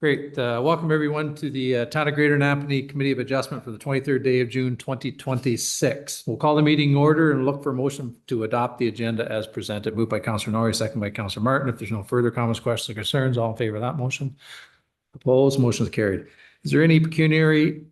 Great. Welcome everyone to the Town of Greater Napanee Committee of Adjustment for the 23rd day of June 2026. We'll call the meeting in order and look for a motion to adopt the agenda as presented. Moved by Councillor Norrie, second by Councillor Martin. If there's no further comments, questions, or concerns, all in favor of that motion? Opposed? Motion is carried. Is there any pecuniary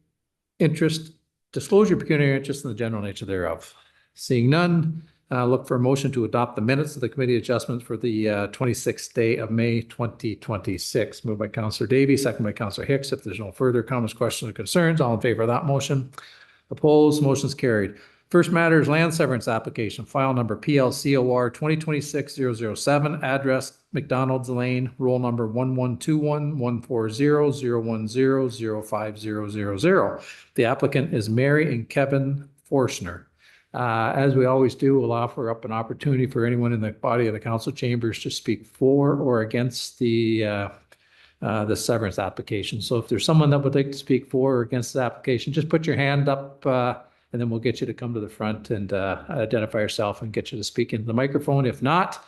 interest, disclosure pecuniary interest in the general nature thereof? Seeing none, look for a motion to adopt the minutes of the committee adjustments for the 26th day of May 2026. Moved by Councillor Davey, second by Councillor Hicks. If there's no further comments, questions, or concerns, all in favor of that motion? Opposed? Motion is carried. First matter is land severance application, file number PLCOR 2026-007, address McDonald's Lane, roll number 1121-140-010-05000. The applicant is Mary and Kevin Forstner. As we always do, we'll offer up an opportunity for anyone in the body of the council chambers to speak for or against the severance application. So if there's someone that would like to speak for or against the application, just put your hand up and then we'll get you to come to the front and identify yourself and get you to speak into the microphone. If not,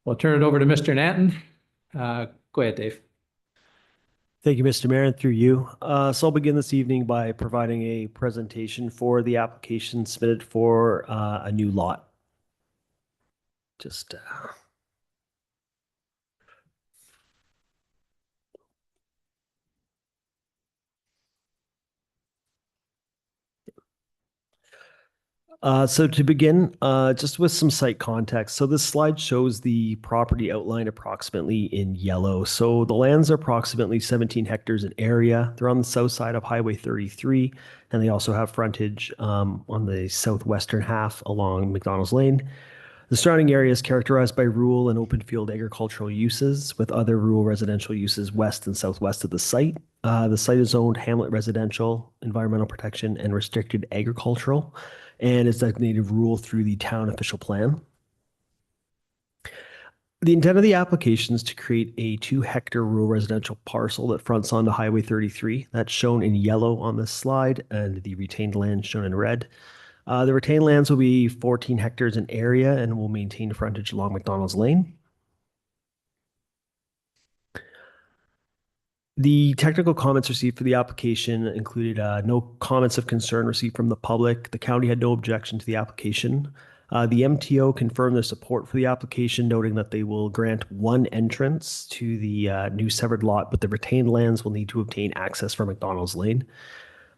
we'll turn it over to Mr. Nanton. Go ahead, Dave. Thank you, Mr. Mayor, and through you. So I'll begin this evening by providing a presentation for the application submitted for a new lot. Just so to begin, just with some site context. So this slide shows the property outlined approximately in yellow. So the lands are approximately 17 hectares in area. They're on the south side of Highway 33, and they also have frontage on the southwestern half along McDonald's Lane. The surrounding area is characterized by rural and open field agricultural uses, with other rural residential uses west and southwest of the site. The site is zoned hamlet residential, environmental protection, and restricted agricultural, and is designated rural through the town official plan. The intent of the application is to create a 2-hectare rural residential parcel that fronts onto Highway 33. That's shown in yellow on this slide, and the retained land shown in red. The retained lands will be 14 hectares in area and will maintain frontage along McDonald's Lane. The technical comments received for the application included no comments of concern received from the public. The county had no objection to the application. The MTO confirmed their support for the application, noting that they will grant one entrance to the new severed lot, but the retained lands will need to obtain access from McDonald's Lane.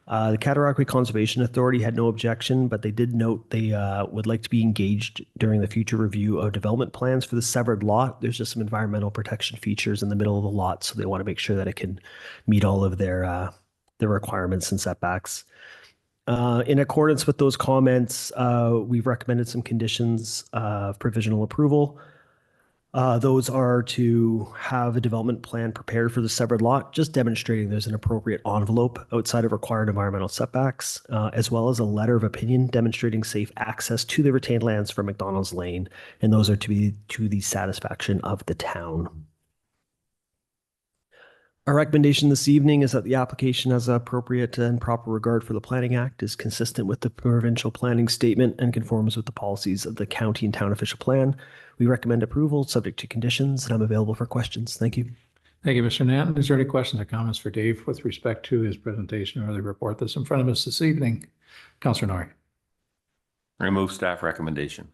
The Cataraqui Conservation Authority had no objection, but they did note they would like to be engaged during the future review of development plans for the severed lot. There's just some environmental protection features in the middle of the lot, so they want to make sure that it can meet all of their requirements and setbacks. In accordance with those comments, we've recommended some conditions of provisional approval. Those are to have a development plan prepared for the severed lot, just demonstrating there's an appropriate envelope outside of required environmental setbacks, as well as a letter of opinion demonstrating safe access to the retained lands from McDonald's Lane, and those are to be to the satisfaction of the town. Our recommendation this evening is that the application has appropriate and proper regard for the Planning Act, is consistent with the provincial planning statement, and conforms with the policies of the county and town official plan. We recommend approval subject to conditions, and I'm available for questions. Thank you. Thank you, Mr. Nanton. Is there any questions or comments for Dave with respect to his presentation or the report that's in front of us this evening? Councillor Norrie. Remove staff recommendation.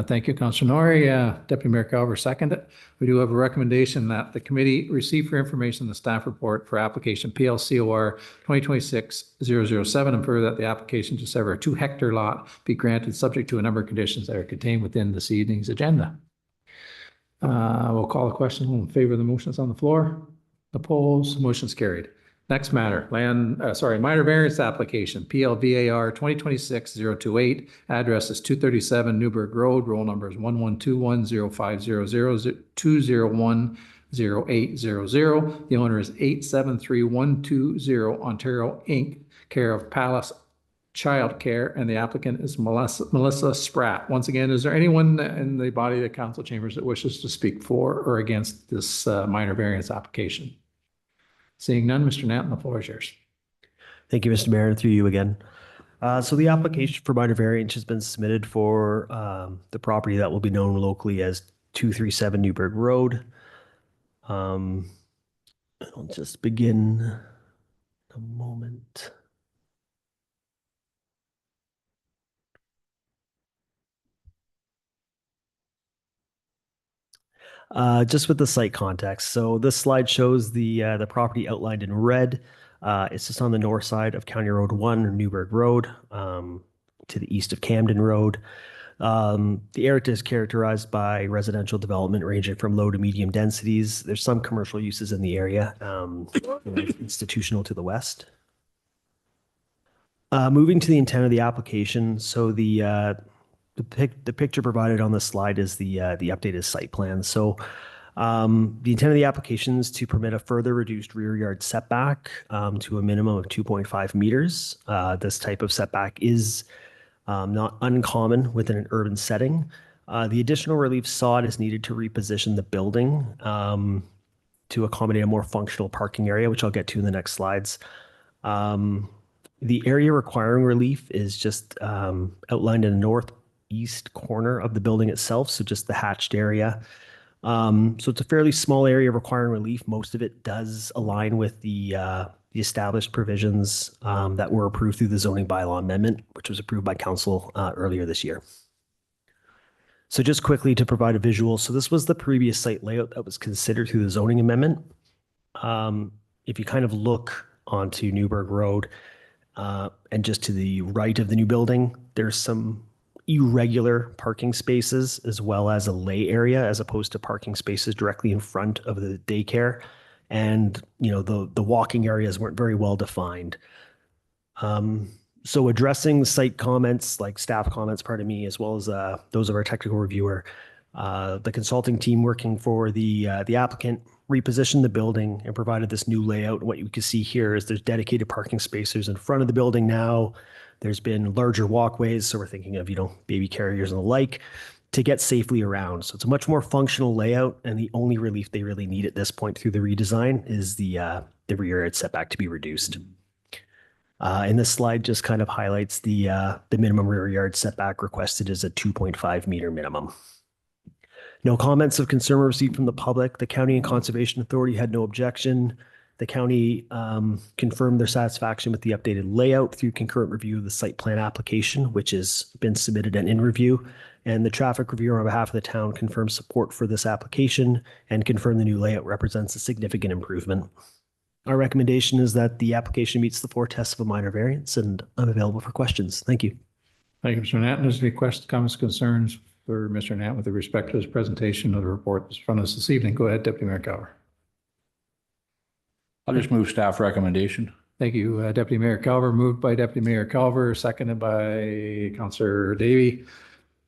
Thank you, Councillor Norrie. Deputy Mayor Calver seconded. We do have a recommendation that the committee receive for information the staff report for application PLCOR 2026-007, and further that the application to sever a 2-hectare lot be granted subject to a number of conditions that are contained within this evening's agenda. We'll call the question in favor of the motions on the floor. Opposed? Motion's carried. Next matter, minor variance application, PLVAR 2026-028, address is 237 Newburgh Road, roll number is 1121-0500-201-0800. The owner is 873120 Ontario Inc., care of Palace Childcare, and the applicant is Melissa Spratt. Once again, is there anyone in the body of the council chambers that wishes to speak for or against this minor variance application? Seeing none, Mr. Nanton, the floor is yours. Thank you, Mr. Mayor, and through you again. So the application for minor variance has been submitted for the property that will be known locally as 237 Newburgh Road. I'll just begin a moment. Just with the site context. So this slide shows the property outlined in red. It's just on the north side of County Road 1 or Newburgh Road, to the east of Camden Road. The area is characterized by residential development ranging from low to medium densities. There's some commercial uses in the area, institutional to the west. Moving to the intent of the application. So the picture provided on the slide is the updated site plan. So the intent of the application is to permit a further reduced rear yard setback to a minimum of 2.5 meters. This type of setback is not uncommon within an urban setting. The additional relief sought is needed to reposition the building to accommodate a more functional parking area, which I'll get to in the next slides. The area requiring relief is just outlined in the northeast corner of the building itself, so just the hatched area. So it's a fairly small area requiring relief. Most of it does align with the established provisions that were approved through the zoning bylaw amendment, which was approved by council earlier this year. So just quickly to provide a visual, so this was the previous site layout that was considered through the zoning amendment. If you kind of look onto Newburgh Road and just to the right of the new building, there's some irregular parking spaces as well as a lay area as opposed to parking spaces directly in front of the daycare. And, the walking areas weren't very well defined. So addressing the site comments, like staff comments, pardon me, as well as those of our technical reviewer, the consulting team working for the applicant repositioned the building and provided this new layout. What you can see here is there's dedicated parking spaces in front of the building now. There's been larger walkways, so we're thinking of, baby carriers and the like, to get safely around. So it's a much more functional layout, and the only relief they really need at this point through the redesign is the rear yard setback to be reduced. And this slide just kind of highlights the minimum rear yard setback requested is a 2.5 meter minimum. No comments of concern were received from the public. The County and Conservation Authority had no objection. The county confirmed their satisfaction with the updated layout through concurrent review of the site plan application, which has been submitted and in review. And the traffic reviewer on behalf of the town confirmed support for this application and confirmed the new layout represents a significant improvement. Our recommendation is that the application meets the 4 tests of a minor variance, and I'm available for questions. Thank you. Thank you, Mr. Knapp. Is there any questions, comments, concerns for Mr. Knapp with respect to his presentation of the report that's in front of us this evening? Go ahead, Deputy Mayor Calver. I'll just move staff recommendation. Thank you, Deputy Mayor Calver. Moved by Deputy Mayor Calver, seconded by Councillor Davey.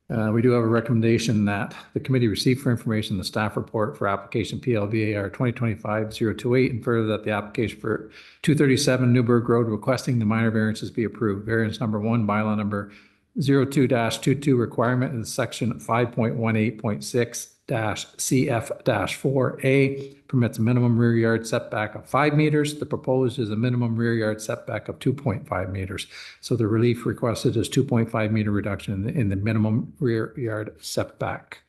We do have a recommendation that the committee receive for information the staff report for application PLVAR 2025-028, and further that the application for 237 Newburgh Road requesting the minor variances be approved. Variance number 1, bylaw number 02-22 requirement in section 5.18.6-CF-4A permits a minimum rear yard setback of 5 meters. The proposed is a minimum rear yard setback of 2.5 meters. So the relief requested is 2.5 meter reduction in the minimum rear yard setback.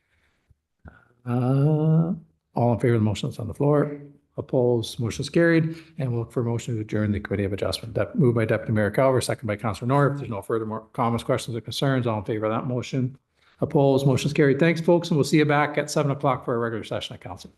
All in favor of the motion that's on the floor? Opposed? Motion is carried. And we'll look for a motion to adjourn the Committee of Adjustment. Moved by Deputy Mayor Calver, second by Councillor North. If there's no further comments, questions, or concerns, all in favor of that motion? Opposed? Motion is carried. Thanks, folks, and we'll see you back at 7 o'clock for our regular session of council.